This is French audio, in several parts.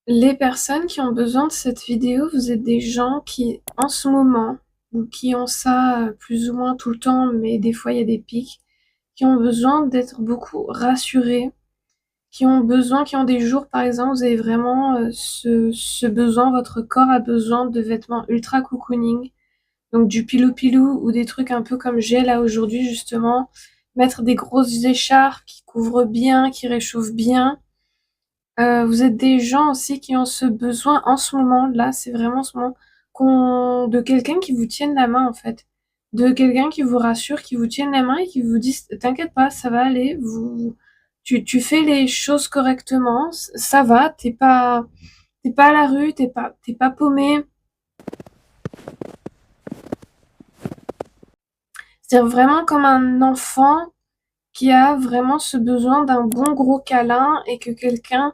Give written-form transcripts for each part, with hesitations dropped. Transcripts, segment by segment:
Les personnes qui ont besoin de cette vidéo, vous êtes des gens qui, en ce moment, ou qui ont ça plus ou moins tout le temps, mais des fois il y a des pics, qui ont besoin d'être beaucoup rassurés, qui ont des jours, par exemple, vous avez vraiment ce besoin, votre corps a besoin de vêtements ultra cocooning, donc du pilou-pilou ou des trucs un peu comme j'ai là aujourd'hui, justement, mettre des grosses écharpes qui couvrent bien, qui réchauffent bien. Vous êtes des gens aussi qui ont ce besoin en ce moment, là, c'est vraiment en ce moment, de quelqu'un qui vous tienne la main en fait. De quelqu'un qui vous rassure, qui vous tienne la main et qui vous dise t'inquiète pas, ça va aller, tu fais les choses correctement, ça va, t'es pas à la rue, t'es pas paumé. C'est vraiment comme un enfant qui a vraiment ce besoin d'un bon gros câlin et que quelqu'un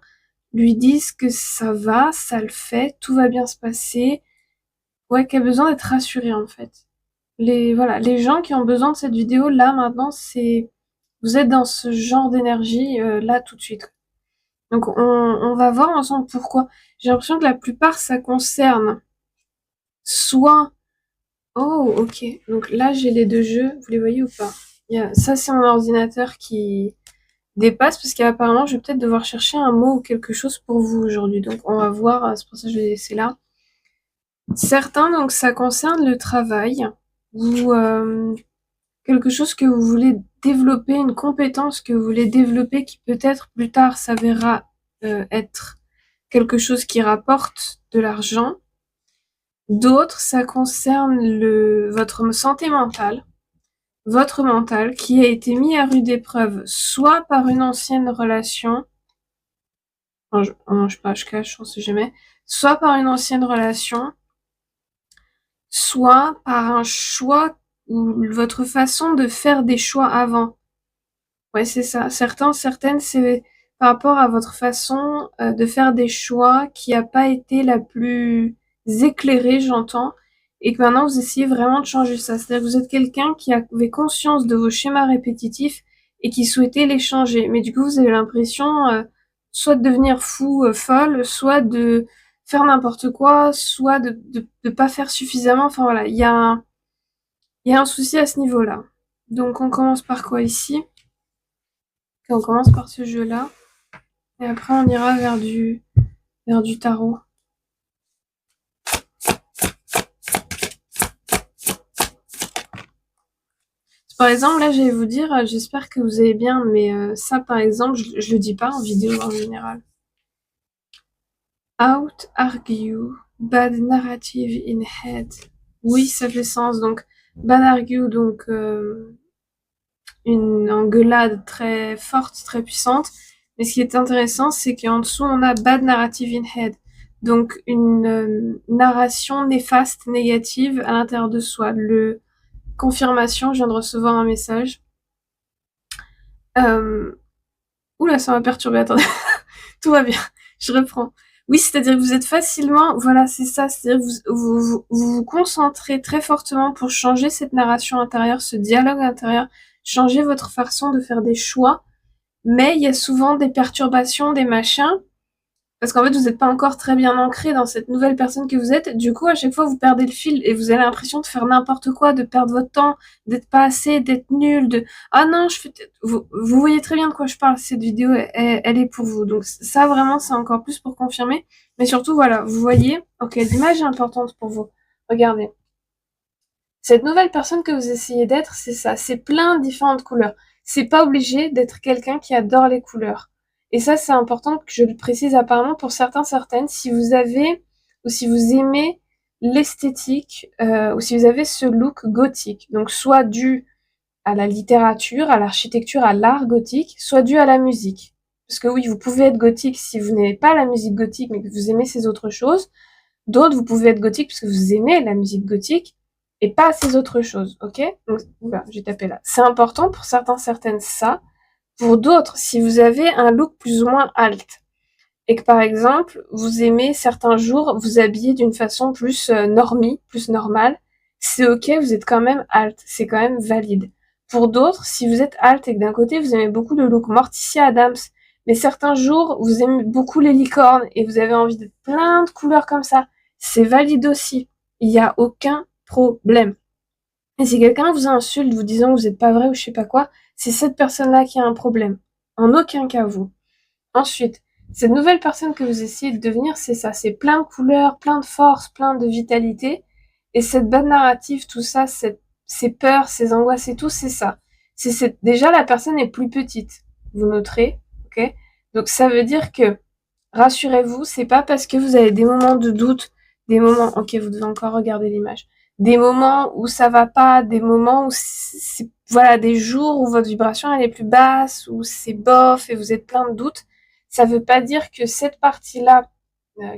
lui dise que ça va, ça le fait, tout va bien se passer. Ouais, qui a besoin d'être rassuré en fait. Voilà, les gens qui ont besoin de cette vidéo là maintenant, c'est vous êtes dans ce genre d'énergie là tout de suite. Donc on va voir ensemble pourquoi. J'ai l'impression que la plupart ça concerne soit oh ok, donc là j'ai les deux jeux, vous les voyez ou pas? Ça c'est mon ordinateur qui dépasse parce qu'apparemment je vais peut-être devoir chercher un mot ou quelque chose pour vous aujourd'hui. Donc on va voir, c'est pour ça que je vais laisser là. Certains, donc ça concerne le travail ou quelque chose que vous voulez développer, une compétence que vous voulez développer qui peut-être plus tard s'avérera être quelque chose qui rapporte de l'argent. D'autres, ça concerne votre santé mentale, votre mental qui a été mis à rude épreuve soit par une ancienne relation, je sais pas, je cache, on sait jamais, soit par une ancienne relation, soit par un choix ou votre façon de faire des choix avant. Ouais, c'est ça. Certaines, c'est par rapport à votre façon de faire des choix qui a pas été la plus éclairée, j'entends, et que maintenant vous essayez vraiment de changer ça. C'est-à-dire que vous êtes quelqu'un qui avait conscience de vos schémas répétitifs et qui souhaitait les changer. Mais du coup, vous avez l'impression soit de devenir fou, folle, soit de faire n'importe quoi, soit de pas faire suffisamment. Enfin voilà, il y a un souci à ce niveau-là. Donc on commence par quoi ici? Et on commence par ce jeu-là. Et après, on ira vers du tarot. Par exemple, là, je vais vous dire, j'espère que vous allez bien, mais ça, par exemple, je le dis pas en vidéo en général. Out argue, bad narrative in head. Oui, ça fait sens. Donc, bad argue, donc une engueulade très forte, très puissante. Mais ce qui est intéressant, c'est qu'en dessous, on a bad narrative in head. Donc, une narration néfaste, négative à l'intérieur de soi. Confirmation, je viens de recevoir un message. Oula, ça m'a perturbé, attendez. Tout va bien, je reprends. Oui, c'est-à-dire que vous êtes facilement, voilà, c'est ça, c'est-à-dire que vous concentrez très fortement pour changer cette narration intérieure, ce dialogue intérieur, changer votre façon de faire des choix, mais il y a souvent des perturbations, des machins, parce qu'en fait, vous n'êtes pas encore très bien ancré dans cette nouvelle personne que vous êtes. Du coup, à chaque fois, vous perdez le fil et vous avez l'impression de faire n'importe quoi, de perdre votre temps, d'être pas assez, d'être nul, ah non, vous voyez très bien de quoi je parle. Cette vidéo, elle est pour vous. Donc ça, vraiment, c'est encore plus pour confirmer. Mais surtout, voilà, vous voyez, ok, l'image est importante pour vous. Regardez. Cette nouvelle personne que vous essayez d'être, c'est ça. C'est plein de différentes couleurs. C'est pas obligé d'être quelqu'un qui adore les couleurs. Et ça, c'est important que je le précise apparemment pour certaines. Si vous avez, ou si vous aimez l'esthétique, ou si vous avez ce look gothique, donc soit dû à la littérature, à l'architecture, à l'art gothique, soit dû à la musique. Parce que oui, vous pouvez être gothique si vous n'aimez pas la musique gothique, mais que vous aimez ces autres choses. D'autres, vous pouvez être gothique parce que vous aimez la musique gothique et pas ces autres choses, ok? Donc, oula, j'ai tapé là. C'est important pour certaines, ça. Pour d'autres, si vous avez un look plus ou moins alt et que par exemple, vous aimez certains jours vous habiller d'une façon plus normie, plus normale, c'est ok, vous êtes quand même alt, c'est quand même valide. Pour d'autres, si vous êtes alt et que d'un côté vous aimez beaucoup le look Morticia Adams, Mais certains jours, vous aimez beaucoup les licornes et vous avez envie de plein de couleurs comme ça. C'est valide aussi. Il n'y a aucun problème. Et si quelqu'un vous insulte vous disant que vous n'êtes pas vrai ou je sais pas quoi, c'est cette personne-là qui a un problème. En aucun cas vous. Ensuite, cette nouvelle personne que vous essayez de devenir, c'est ça. C'est plein de couleurs, plein de force, plein de vitalité. Et cette base narrative, tout ça, ces peurs, ces angoisses et tout, c'est ça. Déjà, la personne est plus petite. Vous noterez, ok? Donc, ça veut dire que, rassurez-vous, c'est pas parce que vous avez des moments de doute, des moments, ok, vous devez encore regarder l'image, des moments où ça va pas, des moments où voilà, des jours où votre vibration elle est plus basse, où c'est bof et vous êtes plein de doutes. Ça veut pas dire que cette partie-là,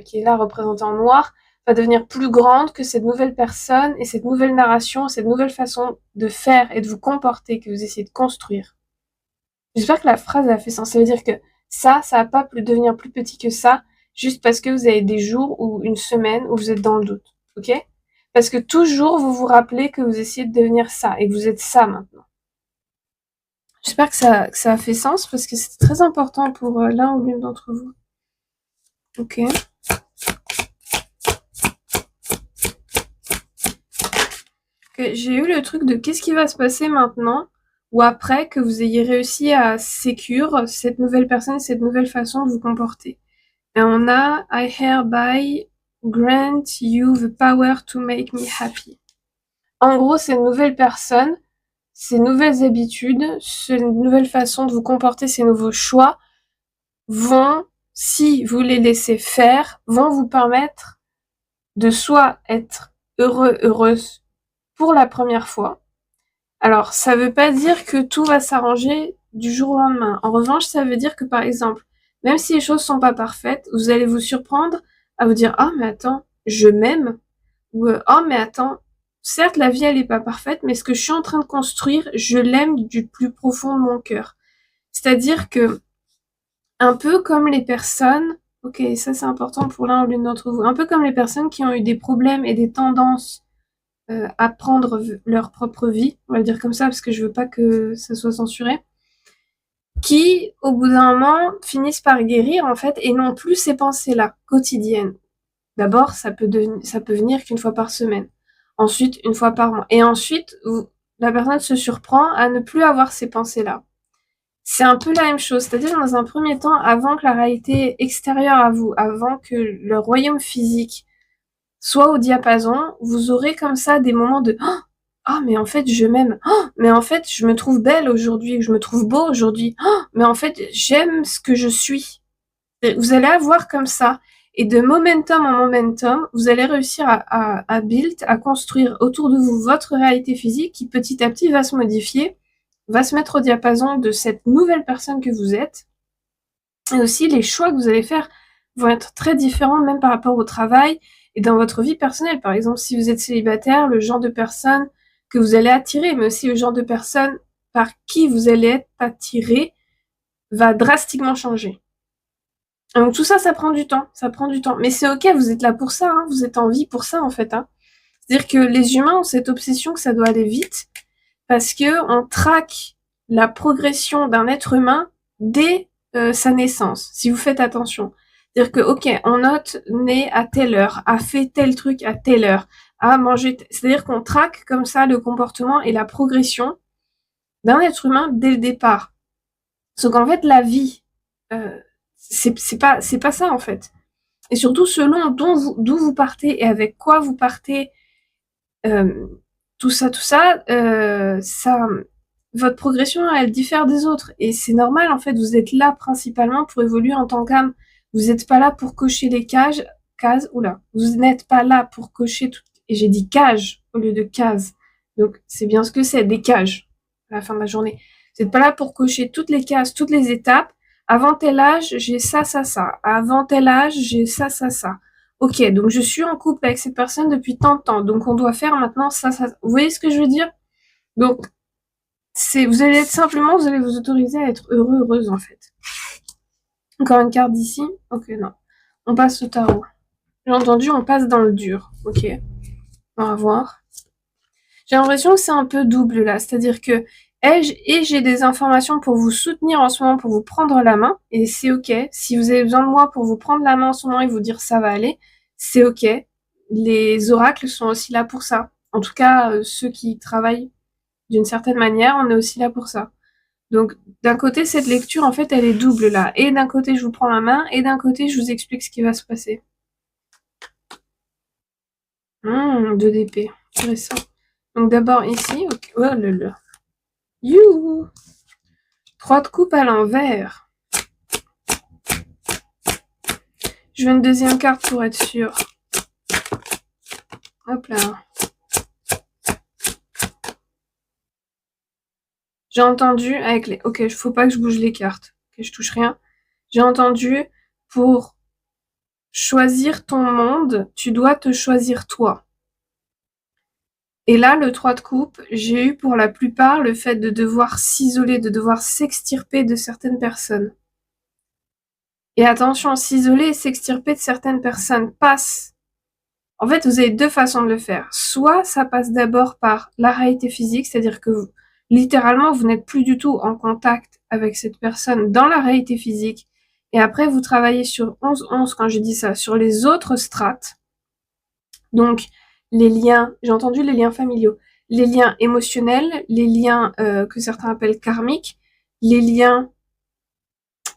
qui est là représentée en noir, va devenir plus grande que cette nouvelle personne et cette nouvelle narration, cette nouvelle façon de faire et de vous comporter que vous essayez de construire. J'espère que la phrase a fait sens. Ça veut dire que ça va pas devenir plus petit que ça, juste parce que vous avez des jours ou une semaine où vous êtes dans le doute. Ok? Parce que toujours vous vous rappelez que vous essayez de devenir ça et que vous êtes ça maintenant. J'espère que ça a fait sens parce que c'est très important pour l'un ou l'une d'entre vous. Ok. J'ai eu le truc de qu'est-ce qui va se passer maintenant ou après que vous ayez réussi à sécure cette nouvelle personne, cette nouvelle façon de vous comporter. Et on a I hereby grant you the power to make me happy. En gros, cette nouvelle personne, ces nouvelles habitudes, cette nouvelle façon de vous comporter, ces nouveaux choix vont, si vous les laissez faire, vont vous permettre de soit être heureux, heureuse pour la première fois. Alors, ça veut pas dire que tout va s'arranger du jour au lendemain. En revanche, ça veut dire que, par exemple, même si les choses sont pas parfaites, vous allez vous surprendre à vous dire « Oh, mais attends, je m'aime » ou « Oh, mais attends, certes, la vie, elle est pas parfaite, mais ce que je suis en train de construire, je l'aime du plus profond de mon cœur. » C'est-à-dire que, un peu comme les personnes, ok, ça c'est important pour l'un ou l'une d'entre vous, un peu comme les personnes qui ont eu des problèmes et des tendances à prendre leur propre vie, on va le dire comme ça parce que je veux pas que ça soit censuré, qui au bout d'un moment finissent par guérir en fait et n'ont plus ces pensées-là quotidiennes. D'abord, ça peut venir qu'une fois par semaine, ensuite une fois par mois, et ensuite la personne se surprend à ne plus avoir ces pensées-là. C'est un peu la même chose, c'est-à-dire dans un premier temps, avant que la réalité extérieure à vous, avant que le royaume physique soit au diapason, vous aurez comme ça des moments de ah mais en fait je m'aime, mais en fait je me trouve belle aujourd'hui, je me trouve beau aujourd'hui, mais en fait j'aime ce que je suis. Vous allez avoir comme ça, et de momentum en momentum, vous allez réussir à build, à construire autour de vous votre réalité physique qui petit à petit va se modifier, va se mettre au diapason de cette nouvelle personne que vous êtes. Et aussi les choix que vous allez faire vont être très différents même par rapport au travail et dans votre vie personnelle. Par exemple, si vous êtes célibataire, le genre de personne que vous allez attirer, mais aussi le genre de personne par qui vous allez être attiré va drastiquement changer. Donc tout ça, ça prend du temps, Mais c'est ok, vous êtes là pour ça, hein, vous êtes en vie pour ça en fait. Hein. C'est-à-dire que les humains ont cette obsession que ça doit aller vite parce que on traque la progression d'un être humain dès sa naissance, si vous faites attention. C'est-à-dire que, ok, on note né à telle heure, a fait tel truc à telle heure, a mangé... C'est-à-dire qu'on traque comme ça le comportement et la progression d'un être humain dès le départ. Sauf qu'en fait, la vie, c'est pas ça en fait. Et surtout, selon d'où vous partez et avec quoi vous partez, tout ça, votre progression, elle diffère des autres. Et c'est normal, en fait, vous êtes là principalement pour évoluer en tant qu'âme. Vous n'êtes pas là pour cocher les cases, vous n'êtes pas là pour cocher et j'ai dit cage au lieu de cases. Donc, c'est bien ce que c'est, des cages, à la fin de la journée. Vous n'êtes pas là pour cocher toutes les cases, toutes les étapes. Avant tel âge, j'ai ça. Avant tel âge, j'ai ça. Ok, donc je suis en couple avec cette personne depuis tant de temps, donc on doit faire maintenant ça. Vous voyez ce que je veux dire? Donc, vous allez vous autoriser à être heureux, heureuse en fait. Encore une carte d'ici. Ok, non. On passe au tarot. J'ai entendu, on passe dans le dur. Ok. On va voir. J'ai l'impression que c'est un peu double là. C'est-à-dire que Et j'ai des informations pour vous soutenir en ce moment, pour vous prendre la main, et c'est ok. Si vous avez besoin de moi pour vous prendre la main en ce moment et vous dire ça va aller, c'est ok. Les oracles sont aussi là pour ça. En tout cas, ceux qui travaillent d'une certaine manière, on est aussi là pour ça. Donc, d'un côté, cette lecture, en fait, elle est double là. Et d'un côté, je vous prends la main, et d'un côté, je vous explique ce qui va se passer. 2 d'épée. Intéressant. Donc d'abord ici, ok. Oh là là. Youhou! 3 de coupe à l'envers. Je veux une deuxième carte pour être sûre. Hop là. J'ai entendu avec les... Ok, faut pas que je bouge les cartes. Ok, je touche rien. J'ai entendu pour choisir ton monde, tu dois te choisir toi. Et là, le 3 de coupe, j'ai eu pour la plupart le fait de devoir s'isoler, de devoir s'extirper de certaines personnes. Et attention, s'isoler et s'extirper de certaines personnes passe. En fait, vous avez 2 façons de le faire. Soit ça passe d'abord par la réalité physique, c'est-à-dire que vous, littéralement, vous n'êtes plus du tout en contact avec cette personne dans la réalité physique. Et après, vous travaillez sur 11-11, quand je dis ça, sur les autres strates. Donc, les liens, j'ai entendu les liens familiaux, les liens émotionnels, les liens que certains appellent karmiques, les liens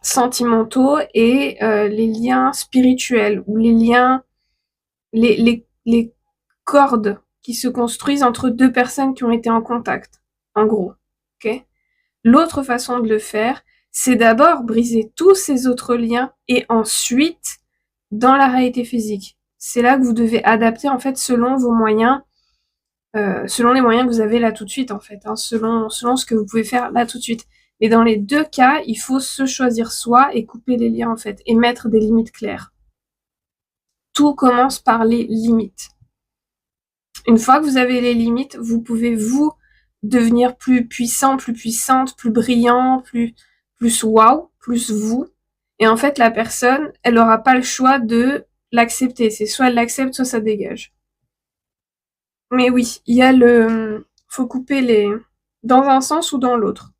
sentimentaux et les liens spirituels, ou les liens, les cordes qui se construisent entre 2 personnes qui ont été en contact, en gros. Ok. L'autre façon de le faire, c'est d'abord briser tous ces autres liens et ensuite dans la réalité physique. C'est là que vous devez adapter en fait selon vos moyens, selon les moyens que vous avez là tout de suite en fait, hein, selon ce que vous pouvez faire là tout de suite. Mais dans les 2 cas, il faut se choisir soi et couper les liens en fait, et mettre des limites claires. Tout commence par les limites. Une fois que vous avez les limites, vous pouvez vous devenir plus puissant, plus puissante, plus brillant, plus waouh, plus vous. Et en fait, la personne, elle aura pas le choix de l'accepter. C'est soit elle l'accepte, soit ça dégage. Mais oui, il y a faut couper les, dans un sens ou dans l'autre.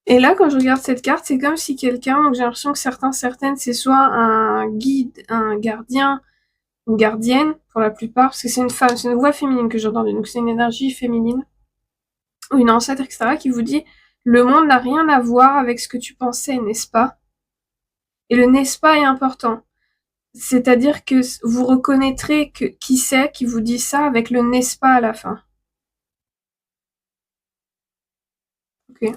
Et là, quand je regarde cette carte, c'est comme si quelqu'un, donc j'ai l'impression que certaines, c'est soit un guide, un gardien, une gardienne, pour la plupart, parce que c'est une femme, c'est une voix féminine que j'ai entendue, donc c'est une énergie féminine, ou une ancêtre, etc., qui vous dit « Le monde n'a rien à voir avec ce que tu pensais, n'est-ce pas ?» Et le « n'est-ce pas » est important. C'est-à-dire que vous reconnaîtrez que qui c'est qui vous dit ça avec le « n'est-ce pas » à la fin. Ok.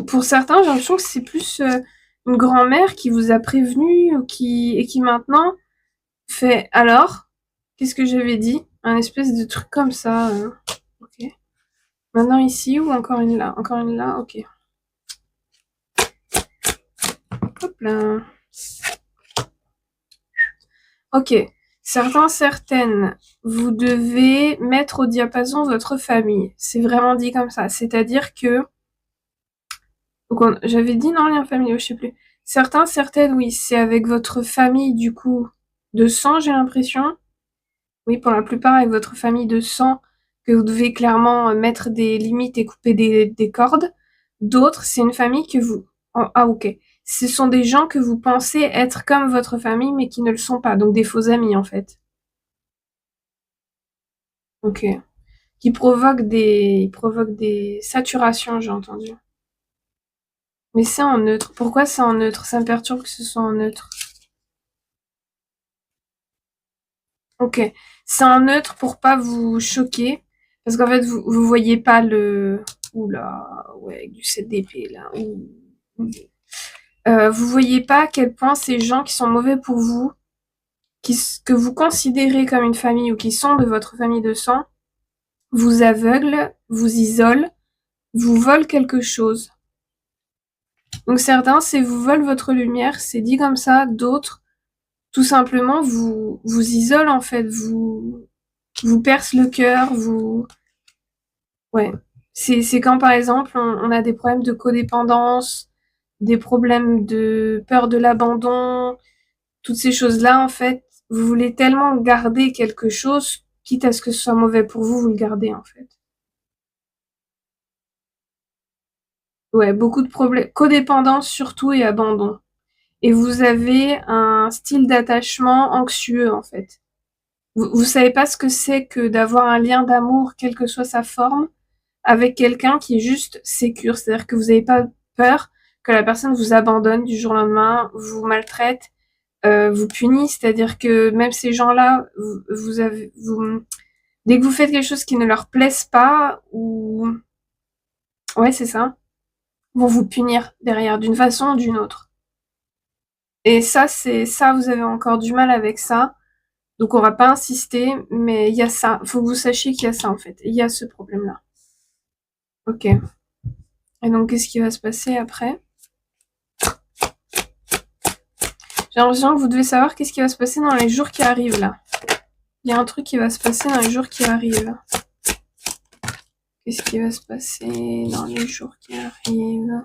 Pour certains, j'ai l'impression que c'est plus une grand-mère qui vous a prévenu ou et qui maintenant fait « Alors, qu'est-ce que j'avais dit ?» Un espèce de truc comme ça. Ok. Maintenant ici ou encore une là? Encore une là, ok. Hop là. Ok. Certaines, vous devez mettre au diapason votre famille. C'est vraiment dit comme ça. C'est-à-dire que... J'avais dit non, lien familial, je sais plus. Certaines, oui, c'est avec votre famille, du coup, de sang, j'ai l'impression. Oui, pour la plupart, avec votre famille de sang, que vous devez clairement mettre des limites et couper des cordes. D'autres, c'est une famille que vous... Ah, ok. Ce sont des gens que vous pensez être comme votre famille, mais qui ne le sont pas. Donc des faux amis, en fait. Ok. Ils provoquent des saturations, j'ai entendu. Mais c'est en neutre. Pourquoi c'est en neutre? Ça me perturbe que ce soit en neutre. Ok. C'est en neutre pour pas vous choquer. Parce qu'en fait, vous voyez pas le... Oula, ouais, avec du 7 d'épée, là. Vous voyez pas à quel point ces gens qui sont mauvais pour vous, que vous considérez comme une famille ou qui sont de votre famille de sang, vous aveuglent, vous isolent, vous volent quelque chose. Donc certains, c'est vous volent votre lumière, c'est dit comme ça. D'autres, tout simplement, vous isolent en fait, vous percent le cœur, ouais. C'est quand par exemple on a des problèmes de codépendance, des problèmes de peur de l'abandon, toutes ces choses-là en fait, vous voulez tellement garder quelque chose quitte à ce que ce soit mauvais pour vous, vous le gardez en fait. Ouais, beaucoup de problèmes, codépendance surtout et abandon. Et vous avez un style d'attachement anxieux en fait. Vous savez pas ce que c'est que d'avoir un lien d'amour, quelle que soit sa forme, avec quelqu'un qui est juste sécure. C'est-à-dire que vous n'avez pas peur que la personne vous abandonne du jour au lendemain, vous maltraite, vous punit. C'est-à-dire que même ces gens-là, dès que vous faites quelque chose qui ne leur plaise pas, ou ouais, c'est ça, vont vous punir derrière d'une façon ou d'une autre. Et ça, vous avez encore du mal avec ça. Donc on va pas insister, mais il y a ça. Faut que vous sachiez qu'il y a ça en fait. Il y a ce problème-là. Ok. Et donc qu'est-ce qui va se passer après? J'ai l'impression que vous devez savoir qu'est-ce qui va se passer dans les jours qui arrivent là. Il y a un truc qui va se passer dans les jours qui arrivent. Qu'est-ce qui va se passer dans les jours qui arrivent?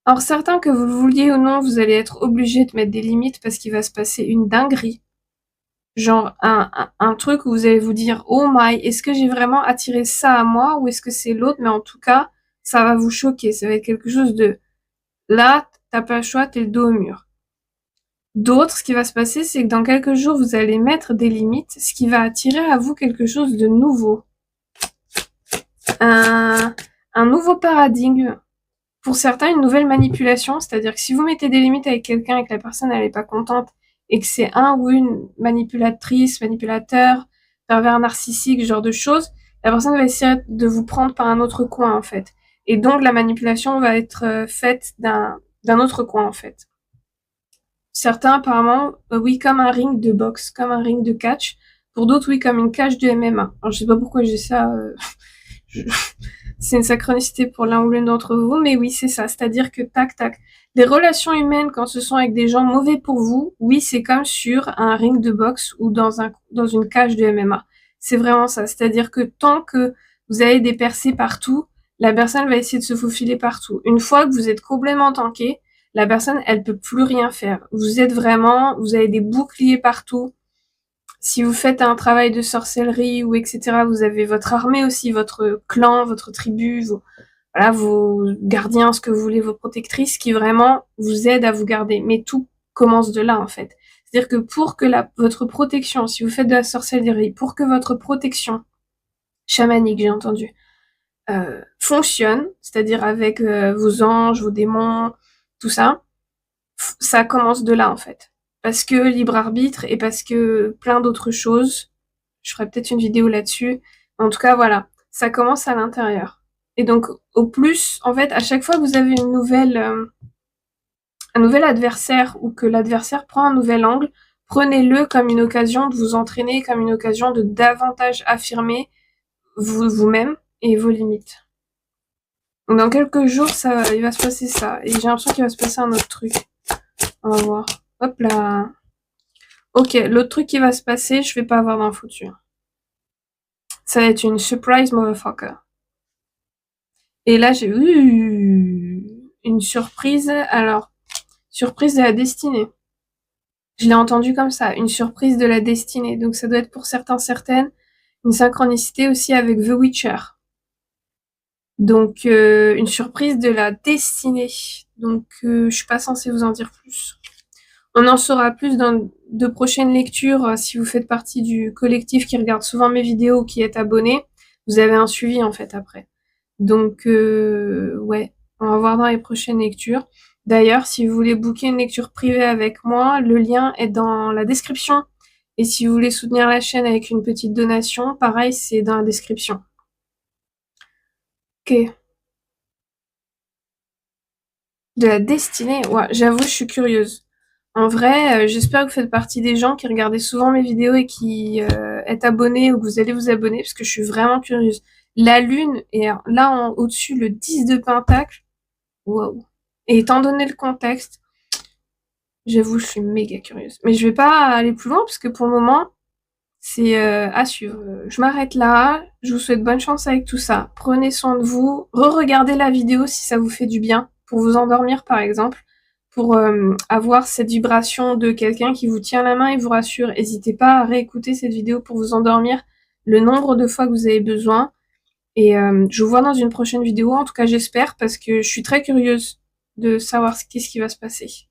Alors certains, que vous le vouliez ou non, vous allez être obligé de mettre des limites parce qu'il va se passer une dinguerie. Genre un truc où vous allez vous dire « Oh my, est-ce que j'ai vraiment attiré ça à moi ou est-ce que c'est l'autre ?» Mais en tout cas, ça va vous choquer. Ça va être quelque chose de... Là, t'as pas le choix, t'es le dos au mur. D'autres, ce qui va se passer, c'est que dans quelques jours, vous allez mettre des limites, ce qui va attirer à vous quelque chose de nouveau. Un nouveau paradigme. Pour certains, une nouvelle manipulation, c'est-à-dire que si vous mettez des limites avec quelqu'un et que la personne elle est pas contente et que c'est un ou une manipulatrice, manipulateur, pervers narcissique, ce genre de choses, la personne va essayer de vous prendre par un autre coin en fait. Et donc la manipulation va être faite d'un autre coin en fait. Certains apparemment, oui, comme un ring de boxe, comme un ring de catch. Pour d'autres, oui, comme une cage de MMA. Alors je sais pas pourquoi je dis ça. C'est une synchronicité pour l'un ou l'une d'entre vous, mais oui, c'est ça. C'est-à-dire que tac, tac. Les relations humaines, quand ce sont avec des gens mauvais pour vous, oui, c'est comme sur un ring de boxe ou dans une cage de MMA. C'est vraiment ça. C'est-à-dire que tant que vous avez des percées partout, la personne va essayer de se faufiler partout. Une fois que vous êtes complètement tanké, la personne, elle peut plus rien faire. Vous avez des boucliers partout. Si vous faites un travail de sorcellerie ou etc., vous avez votre armée aussi, votre clan, votre tribu, vos gardiens, ce que vous voulez, vos protectrices, qui vraiment vous aident à vous garder. Mais tout commence de là, en fait. C'est-à-dire que pour que votre protection, si vous faites de la sorcellerie, pour que votre protection chamanique, j'ai entendu, fonctionne, c'est-à-dire avec vos anges, vos démons, tout ça, ça commence de là, en fait. Parce que libre arbitre et parce que plein d'autres choses. Je ferai peut-être une vidéo là-dessus. En tout cas, voilà. Ça commence à l'intérieur. Et donc, au plus, en fait, à chaque fois que vous avez un nouvel adversaire ou que l'adversaire prend un nouvel angle, prenez-le comme une occasion de vous entraîner, comme une occasion de davantage affirmer vous-même et vos limites. Donc, dans quelques jours, il va se passer ça. Et j'ai l'impression qu'il va se passer un autre truc. On va voir. Hop là. Ok, l'autre truc qui va se passer, je vais pas avoir d'infos dessus. Ça va être une surprise motherfucker. Et là, j'ai eu une surprise. Alors, surprise de la destinée. Je l'ai entendu comme ça, une surprise de la destinée. Donc ça doit être pour certains, certaines, une synchronicité aussi avec The Witcher. Donc une surprise de la destinée. Donc je suis pas censée vous en dire plus. On en saura plus dans de prochaines lectures. Si vous faites partie du collectif qui regarde souvent mes vidéos, qui est abonné, vous avez un suivi en fait après. Donc ouais, on va voir dans les prochaines lectures. D'ailleurs, si vous voulez booker une lecture privée avec moi, le lien est dans la description. Et si vous voulez soutenir la chaîne avec une petite donation, pareil, c'est dans la description. Ok. De la destinée, ouais, j'avoue, je suis curieuse. En vrai, j'espère que vous faites partie des gens qui regardez souvent mes vidéos et qui êtes abonnés ou que vous allez vous abonner, parce que je suis vraiment curieuse. La lune est là au-dessus, le 10 de pentacle. Wow. Et étant donné le contexte, j'avoue, je suis méga curieuse. Mais je vais pas aller plus loin, parce que pour le moment, c'est à suivre. Je m'arrête là. Je vous souhaite bonne chance avec tout ça. Prenez soin de vous. Re-regardez la vidéo si ça vous fait du bien. Pour vous endormir, par exemple. pour avoir cette vibration de quelqu'un qui vous tient la main et vous rassure. N'hésitez pas à réécouter cette vidéo pour vous endormir le nombre de fois que vous avez besoin. Et je vous vois dans une prochaine vidéo, en tout cas j'espère, parce que je suis très curieuse de savoir qu'est-ce qui va se passer.